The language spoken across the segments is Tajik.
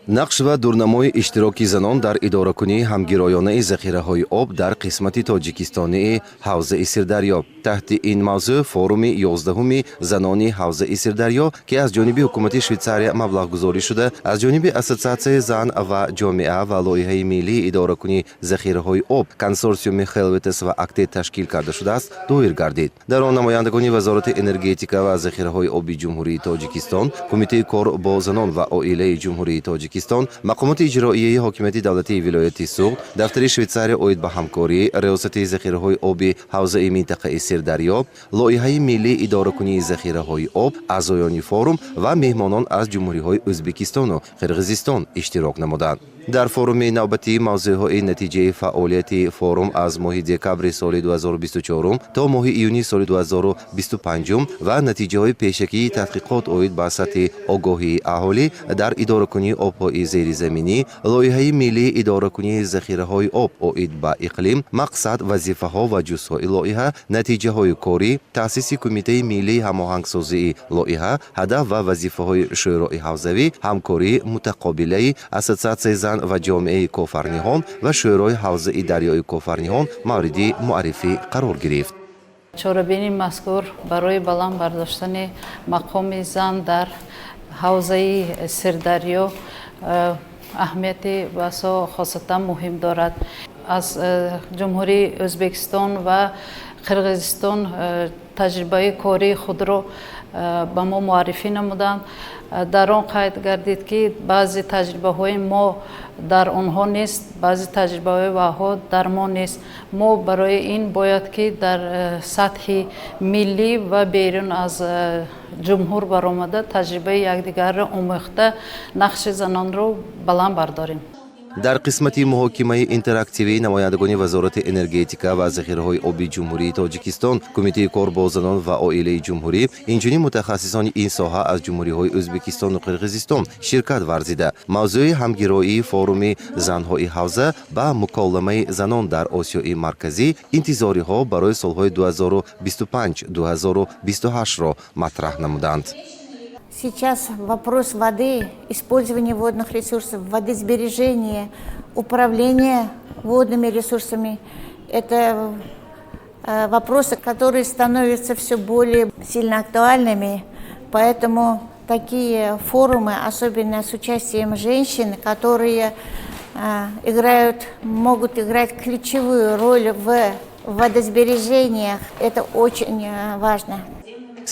нақш ва дурнамои иштироки занон дар идоракунии ҳамгироёнаи захираҳои об дар қисмати тоҷикистонии ҳавзаи Сирдарё. таҳти ин мавзӯъ форуми 11-уми занони ҳавзаи Сирдарё ки аз ҷониби ҳукумати Швейтсария маблағгузорӣ шуда, аз ҷониби Ассотсиатсияи зан ва ҷомеа ва лоиҳаи миллии идоракунии захираҳои об консорсиуми Хелветес ва Актед ташкил карда шудааст, доир гардид. Дар он намояндагони Вазорати энергетика ва захираҳои оби ҷумҳурии Тоҷикистон, Кумитаи кор бо занон ва оилаи ҷумҳурии Тоҷикистон, мақомоти иҷроияи ҳокимияти давлатии вилояти Суғд, дафтари Швейтсария оид ба ҳамкорӣ, риёсати захираҳои оби ҳавзаи минтақаи Сирдарё, лоиҳаи миллии идоракунии захираҳои об, аъзоёни форум ва меҳмонон аз ҷумҳуриҳои Ӯзбекистону Қирғизистон иштирок намуданд. дар форуми навбатӣ мавзӯъҳои натиҷаи фаъолияти форум аз моҳи декабри соли 2024 то моҳи июни соли 2025 ва натиҷаҳои пешакии тадқиқот оид ба сатҳи огоҳии аҳолӣ дар идоракунии обҳои зеризаминӣ, лоиҳаи миллии идоракунии захираҳои об оид ба иқлим, мақсад, вазифаҳо ва ҷузъҳои лоиҳа, натиҷаҳои корӣ, таъсиси Кумитаи миллии ҳамоҳангсозии лоиҳа, ҳадаф ва вазифаҳои шӯрои ҳавзавӣ, ҳамкории мутақобилаи Ассотсиатсияи зан ва ҷомеаи кофарниҳон ва шӯрои ҳавзаи дарёи кофарниҳон мавриди муаррифӣ қарор гирифт. чорабини мазкур барои баланд бардоштани мақоми зан дар ҳавзаи Сирдарё аҳамияти басо хосатан муҳим дорад. аз ҷумҳурии Ӯзбекистон ва Қирғизистон таҷрибаи кории худро ба мо муаррифӣ намуданд. дар он қайд гардид ки баъзе таҷрибаҳои мо дар онҳо нест, баъзе таҷрибаҳои ваҳо дар мо нест. мо барои ин бояд ки дар сатҳи миллӣ ва берун аз ҷумҳур баромада таҷрибаи якдигарро омӯхта нақши занонро баланд бардорем. дар қисмати муҳокимаи интерактивии намояндагони Вазорати энергетика ва захираҳои оби ҷумҳурии Тоҷикистон, Кумитаи кор бо занон ва оилаи ҷумҳурӣ, инчунин мутахассисони ин соҳа аз ҷумҳуриҳои Ӯзбекистону Қирғизистон ширкат варзида, мавзӯи ҳамгироии форуми занҳои ҳавза ба муколамаи занон дар Осиёи марказӣ, интизориҳо барои солҳои 2025-2028-ро матраҳ намуданд. Сейчас вопрос воды, использования водных ресурсов, водосбережения, управления водными ресурсами – это вопросы, которые становятся все более сильно актуальными. Поэтому такие форумы, особенно с участием женщин, которые могут играть ключевую роль в водосбережениях, это очень важно.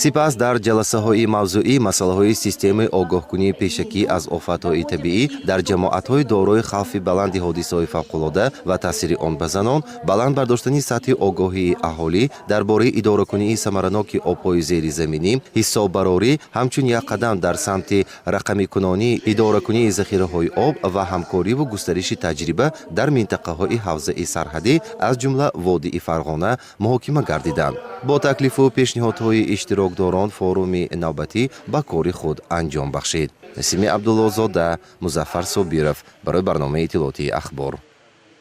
сипас дар ҷаласаҳои мавзӯӣ масъалаҳои системаи огоҳкунии пешакӣ аз офатҳои табиӣ дар ҷамоатҳои дорои хавфи баланди ҳодисаҳои фавқулода ва таъсири он ба занон, баланд бардоштани сатҳи огоҳии аҳолӣ дар бораи идоракунии самараноки обҳои зеризаминӣ, ҳисоббарорӣ, ҳамчун як қадам дар самти рақамикунонии идоракунии захираҳои об ва ҳамкориву густариши таҷриба дар минтақаҳои ҳавзаи сарҳадӣ аз ҷумла Водии Фарғона муҳокима гардиданд. бо таклифу пешниҳодҳои иштирокдорон форуми навбатӣ ба кори худ анҷом бахшид. Насими Абдуллозода, Музаффар Собиров барои барномаи иттилоотии ахбор.